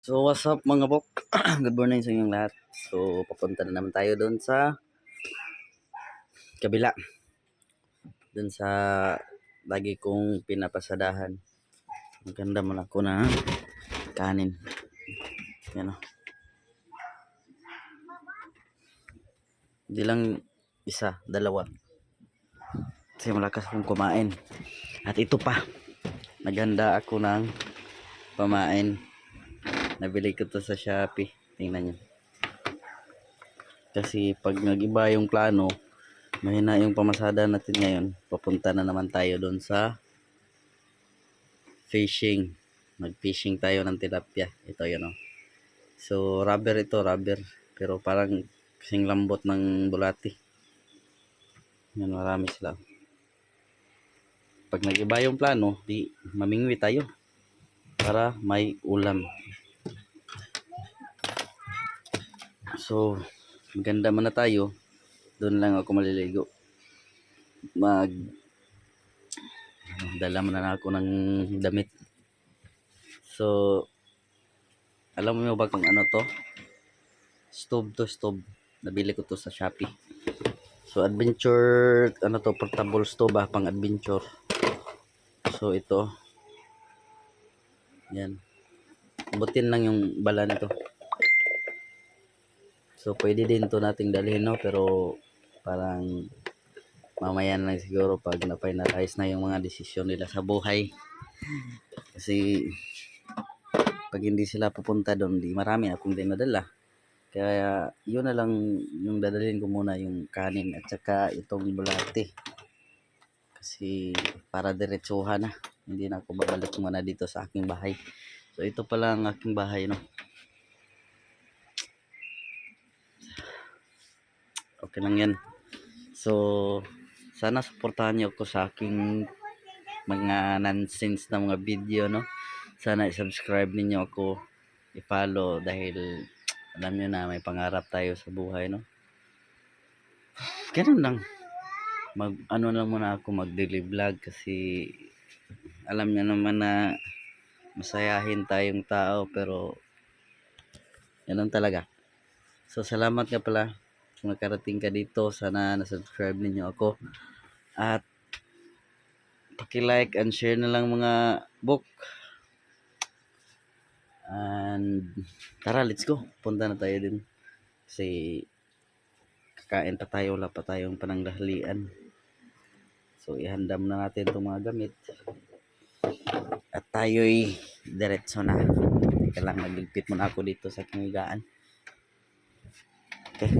So what's up mga bok? Good morning sa inyong lahat. So papunta na naman tayo doon sa kabila. Doon sa lagi kong pinapasadahan. Maganda man ako na kanin. Yan o. Hindi lang isa, dalawa. Kasi malakas akong kumain. At ito pa. Naganda ako ng pamain. Nabili ko to sa Shopee. Tingnan nyo. Kasi pag nag-iba yung plano, mahina yung pamasada natin ngayon. Papunta na naman tayo doon sa fishing. Mag-fishing tayo ng tilapia. Ito yun o. So rubber ito, rubber. Pero parang kasing lambot ng bulati. Yan, marami sila. Pag nag-iba yung plano, di mamingwi tayo para may ulam. So maganda man na tayo. Doon lang ako maliligo. Dala mo na ako ng damit. So alam mo ba kung ano to? Stove. Nabili ko to sa Shopee. So adventure, ano to, portable stove pang adventure. So ito. Yan. Butin lang yung bala nito. So pwede din to nating dalhin, no, pero parang mamaya na lang siguro pag na-finalize na yung mga desisyon nila sa buhay. Kasi pag hindi sila pupunta doon, di marami akong dinadala. Kaya yun na lang yung dadalhin ko muna, yung kanin at saka itong bulate. Kasi para diretsuhan na. Hindi na ako babalik muna dito sa aking bahay. So ito pala ang aking bahay, no. Okay lang yan. So sana suportahan niyo ako sa aking mga nonsense na mga video, no. Sana i-subscribe ninyo ako, i-follow, dahil alam nyo na may pangarap tayo sa buhay, no. Ganun lang. Ano lang muna ako, mag-daily vlog kasi alam nyo naman na masayahin tayong tao, pero ganun talaga. So salamat nga pala kung nakarating ka dito. Sana na-subscribe ninyo ako at paki-like and share na lang mga book. And tara, let's go. Punta na tayo din. Kasi kakain pa tayo, wala pa tayong pananghalian. So ihanda muna natin itong mga gamit. At tayo'y diretso na. Teka lang, magligpit muna ako dito sa kinigaan. Okay.